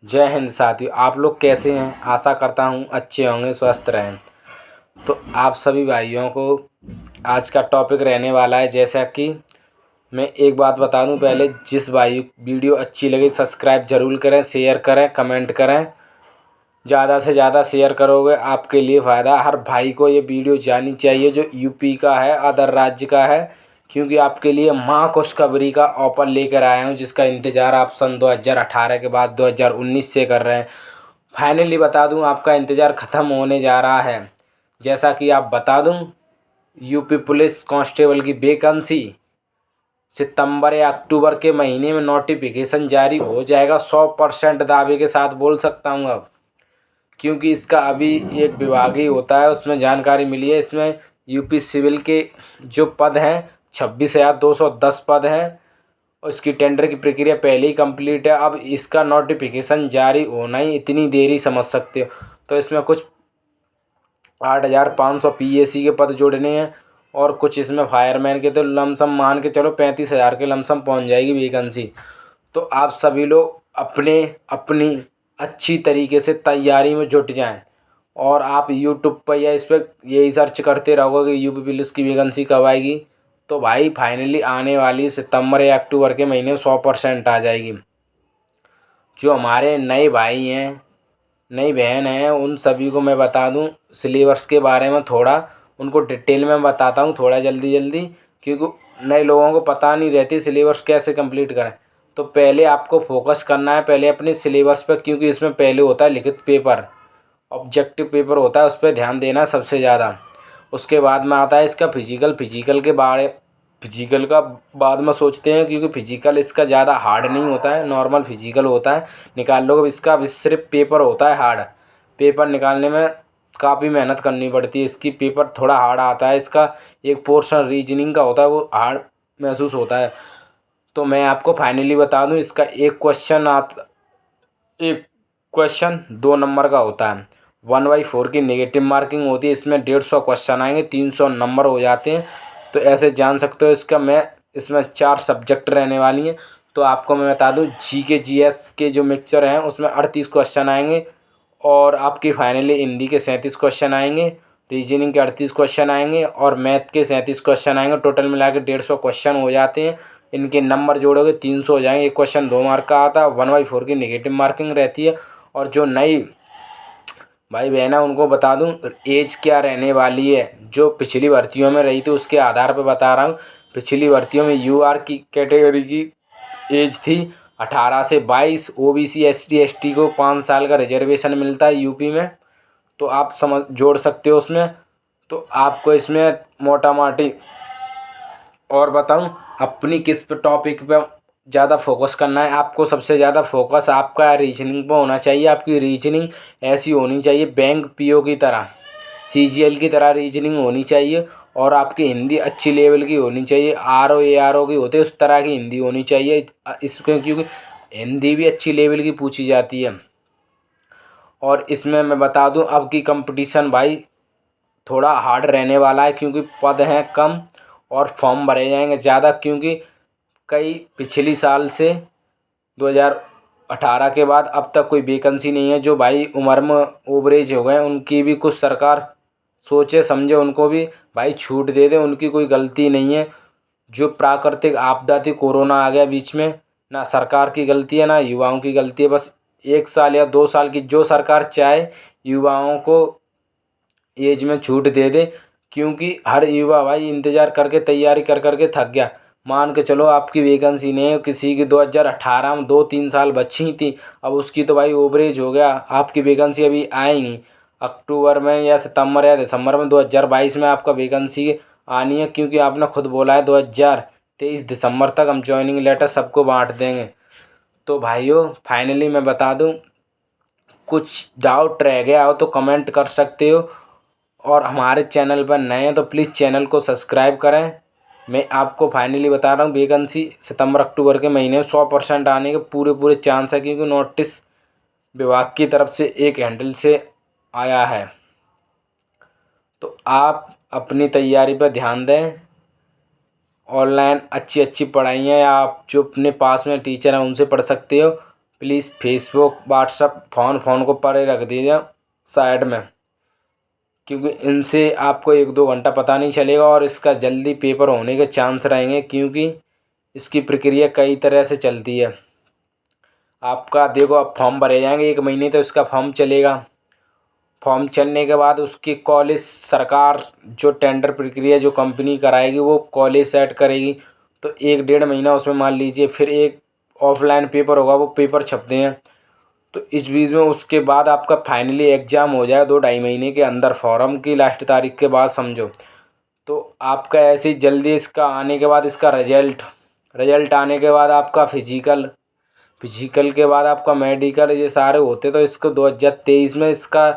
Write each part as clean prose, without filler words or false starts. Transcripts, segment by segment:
जय हिंद साथियों। आप लोग कैसे हैं? आशा करता हूँ अच्छे होंगे, स्वस्थ रहें। तो आप सभी भाइयों को आज का टॉपिक रहने वाला है। जैसा कि मैं एक बात बता दूं पहले, जिस भाई वीडियो अच्छी लगे सब्सक्राइब ज़रूर करें, शेयर करें, कमेंट करें। ज़्यादा से ज़्यादा शेयर करोगे आपके लिए फ़ायदा। हर भाई को ये वीडियो जानी चाहिए जो यूपी का है, अदर राज्य का है, क्योंकि आपके लिए माँ खुशखबरी का ऑफर लेकर आया हूँ, जिसका इंतज़ार आप सन 2018 के बाद 2019 से कर रहे हैं। फाइनली बता दूं, आपका इंतज़ार ख़त्म होने जा रहा है। जैसा कि आप बता दूं, यूपी पुलिस कांस्टेबल की वैकेंसी सितंबर या अक्टूबर के महीने में नोटिफिकेशन जारी हो जाएगा। 100% दावे के साथ बोल सकता हूँ अब, क्योंकि इसका अभी एक विभाग ही होता है, उसमें जानकारी मिली है। इसमें यूपी सिविल के जो पद हैं 26,210 पद हैं, और इसकी टेंडर की प्रक्रिया पहले ही कंप्लीट है। अब इसका नोटिफिकेशन जारी होना ही इतनी देरी समझ सकते हो। तो इसमें कुछ 8,500 पीएसी के पद जोड़ने हैं, और कुछ इसमें फायरमैन के, तो लमसम मान के चलो 35,000 के लमसम पहुंच जाएगी वैकेंसी। तो आप सभी लोग अपने अपनी अच्छी तरीके से तैयारी में जुट जाएं। और आप यूट्यूब पर या इस पर यही सर्च करते रहोगे कि यूपी पुलिस की वैकेंसी कब आएगी, तो भाई फाइनली आने वाली सितंबर या अक्टूबर के महीने में 100% आ जाएगी। जो हमारे नए भाई हैं, नई बहन हैं, उन सभी को मैं बता दूं सिलेबस के बारे में थोड़ा उनको डिटेल में बताता हूं, थोड़ा जल्दी जल्दी, क्योंकि नए लोगों को पता नहीं रहती सिलेबस कैसे कंप्लीट करें। तो पहले आपको फोकस करना है पहले अपने सिलेबस पर, क्योंकि इसमें पहले होता है लिखित पेपर, ऑब्जेक्टिव पेपर होता है, उस पर ध्यान देना सबसे ज़्यादा। उसके बाद में आता है इसका फिजिकल। फिजिकल का बाद में सोचते हैं, क्योंकि फिजिकल इसका ज़्यादा हार्ड नहीं होता है, नॉर्मल फिजिकल होता है, निकाल लो। इसका भी सिर्फ पेपर होता है हार्ड। पेपर निकालने में काफ़ी मेहनत करनी पड़ती है, इसकी पेपर थोड़ा हार्ड आता है। इसका एक पोर्शन रीजनिंग का होता है, वो हार्ड महसूस होता है। तो मैं आपको फाइनली बता दूं, इसका एक क्वेश्चन 2 नंबर का होता है। 1/4 की नेगेटिव मार्किंग होती है। इसमें 150 क्वेश्चन आएंगे, 300 नंबर हो जाते हैं। तो ऐसे जान सकते हो इसमें 4 सब्जेक्ट रहने वाली हैं। तो आपको मैं बता दूं, जीके जीएस के जो मिक्सचर हैं उसमें 38 क्वेश्चन आएंगे, और आपकी फाइनली हिंदी के 37 क्वेश्चन आएंगे, रीजनिंग के 38 क्वेश्चन आएंगे, और मैथ के 37 क्वेश्चन आएंगे। टोटल मिला के 150 क्वेश्चन हो जाते हैं। इनके नंबर जोड़ोगे 300 हो जाएंगे। एक क्वेश्चन 2 मार्क का आता है, 1/4 की नेगेटिव मार्किंग रहती है। और जो नई भाई बहन है उनको बता दूं, एज क्या रहने वाली है, जो पिछली भर्तियों में रही थी उसके आधार पर बता रहा हूँ। पिछली भर्तियों में यूआर की कैटेगरी की एज थी 18 से 22। ओबीसी एसटी एसटी को 5 साल का रिजर्वेशन मिलता है यूपी में, तो आप समझ जोड़ सकते हो उसमें। तो आपको इसमें मोटा माटी और बताऊं, अपनी किस पे टॉपिक पे ज़्यादा फोकस करना है। आपको सबसे ज़्यादा फोकस आपका रीजनिंग पे होना चाहिए। आपकी रीजनिंग ऐसी होनी चाहिए बैंक पीओ की तरह, सीजीएल की तरह रीजनिंग होनी चाहिए। और आपकी हिंदी अच्छी लेवल की होनी चाहिए, आरओ एआरओ की होते उस तरह की हिंदी होनी चाहिए। इसमें क्योंकि हिंदी भी अच्छी लेवल की पूछी जाती है। और इसमें मैं बता दूं, अब की कंपटीशन भाई थोड़ा हार्ड रहने वाला है, क्योंकि पद हैं कम और फॉर्म भरे जाएंगे ज़्यादा। क्योंकि कई पिछली साल से 2018 के बाद अब तक कोई वैकेंसी नहीं है। जो भाई उम्र में ओवरेज हो गए उनकी भी कुछ सरकार सोचे समझे, उनको भी भाई छूट दे दे, उनकी कोई गलती नहीं है। जो प्राकृतिक आपदा थी, कोरोना आ गया बीच में, ना सरकार की गलती है ना युवाओं की गलती है। बस 1 साल या 2 साल की जो सरकार चाहे युवाओं को एज में छूट दे दे, क्योंकि हर युवा भाई इंतज़ार करके तैयारी कर करके थक गया। मान के चलो आपकी वैकेंसी नहीं है, किसी की 2018 में 2-3 साल बची थी, अब उसकी तो भाई ओवरेज हो गया। आपकी वैकेंसी अभी आएंगी अक्टूबर में या सितंबर या दिसंबर में। 2022 में आपका वैकेंसी आनी है, क्योंकि आपने खुद बोला है 2023 दिसंबर तक हम ज्वाइनिंग लेटर सबको बांट देंगे। तो भाइयों फाइनली मैं बता दूं, कुछ डाउट रह गया हो तो कमेंट कर सकते हो। और हमारे चैनल पर नए हैं तो प्लीज़ चैनल को सब्सक्राइब करें। मैं आपको फाइनली बता रहा हूँ, वैकेंसी सितंबर अक्टूबर के महीने में 100% आने के पूरे पूरे चांस है, क्योंकि नोटिस विभाग की तरफ से एक हैंडल से आया है। तो आप अपनी तैयारी पर ध्यान दें। ऑनलाइन अच्छी अच्छी पढ़ाई हैं, या आप जो अपने पास में टीचर हैं उनसे पढ़ सकते हो। प्लीज़ फेसबुक व्हाट्सअप फ़ोन को परे रख दीजिए साइड में, क्योंकि इनसे आपको 1-2 घंटा पता नहीं चलेगा और इसका जल्दी पेपर होने के चांस रहेंगे, क्योंकि इसकी प्रक्रिया कई तरह से चलती है। आपका देखो, अब फॉर्म भरे जाएंगे 1 महीने तो इसका फॉर्म चलेगा। फॉर्म चलने के बाद उसकी कॉलेज सरकार जो टेंडर प्रक्रिया जो कंपनी कराएगी वो कॉलेज सेट करेगी, तो 1-1.5 महीना उसमें मान लीजिए। फिर एक ऑफलाइन पेपर होगा, वो पेपर छपते हैं, तो इस बीच में उसके बाद आपका फाइनली एग्ज़ाम हो जाए 2-2.5 महीने के अंदर, फॉर्म की लास्ट तारीख के बाद समझो। तो आपका ऐसे ही जल्दी इसका आने के बाद इसका रिजल्ट आने के बाद आपका फिजिकल के बाद आपका मेडिकल, ये सारे होते, तो इसको 2023 में इसका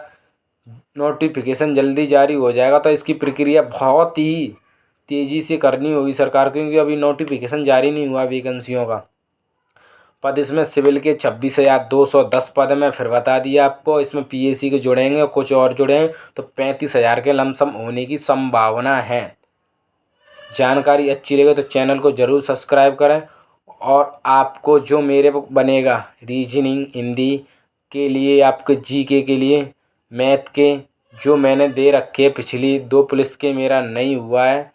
नोटिफिकेशन जल्दी जारी हो जाएगा। तो इसकी प्रक्रिया बहुत ही तेज़ी से करनी होगी सरकार को, क्योंकि अभी नोटिफिकेशन जारी नहीं हुआ वैकेंसियों का। पद इसमें सिविल के 26,210 पद में फिर बता दिया आपको। इसमें पीएससी के जुड़ेंगे और कुछ और जुड़ेंगे, तो 35,000 के लमसम होने की संभावना है। जानकारी अच्छी लगे तो चैनल को ज़रूर सब्सक्राइब करें, और आपको जो मेरे को बनेगा रीजनिंग हिंदी के लिए, आपके जीके के लिए, मैथ के जो मैंने दे रखे पिछली 2 पुलिस के मेरा नहीं हुआ है,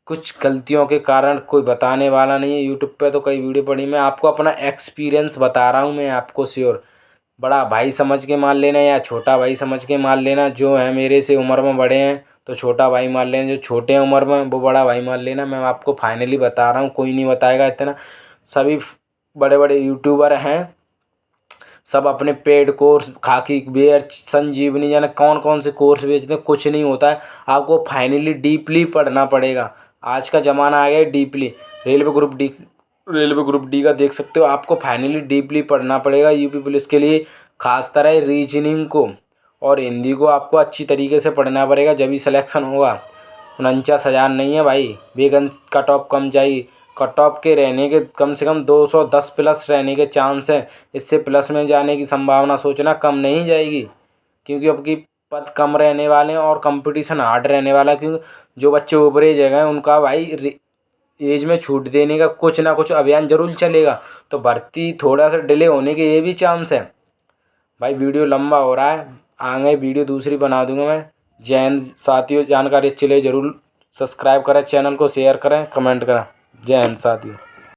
कुछ गलतियों के कारण कोई बताने वाला नहीं है। यूट्यूब पे तो कई वीडियो पड़ी, मैं आपको अपना एक्सपीरियंस बता रहा हूँ। मैं आपको श्योर बड़ा भाई समझ के मान लेना या छोटा भाई समझ के मान लेना। जो है मेरे से उम्र में बड़े हैं तो छोटा भाई मान लेना, जो छोटे हैं उम्र में वो बड़ा भाई मान लेना। मैं आपको फाइनली बता रहा हूँ, कोई नहीं बताएगा इतना। सभी बड़े बड़े यूट्यूबर हैं, सब अपने पेड कोर्स खाकी वेयर संजीवनी जाने कौन कौन से कोर्स बेचते हैं, कुछ नहीं होता है। आपको फाइनली डीपली पढ़ना पड़ेगा। आज का ज़माना आ गया है डीपली। रेलवे ग्रुप डी का देख सकते हो, आपको फाइनली डीपली पढ़ना पड़ेगा यूपी पुलिस के लिए। खास तरह रीजनिंग को और हिंदी को आपको अच्छी तरीके से पढ़ना पड़ेगा, जब ही सिलेक्शन होगा। 49,000 नहीं है भाई, वैकेंसी कट ऑफ कम चाहिए। कट ऑफ के रहने के कम से कम 210 प्लस रहने के चांस हैं। इससे प्लस में जाने की संभावना सोचना कम नहीं जाएगी, क्योंकि अब की पद कम रहने वाले हैं और कंपटीशन हार्ड रहने वाला है। क्योंकि जो बच्चे ओवरेज है उनका भाई एज में छूट देने का कुछ ना कुछ अभियान जरूर चलेगा, तो भर्ती थोड़ा सा डिले होने के ये भी चांस है। भाई वीडियो लंबा हो रहा है, आगे वीडियो दूसरी बना दूंगा मैं। जय हिंद साथियों, जानकारी अच्छी लगे जरूर सब्सक्राइब करें, चैनल को शेयर करें, कमेंट करें। जय हिंद साथियों।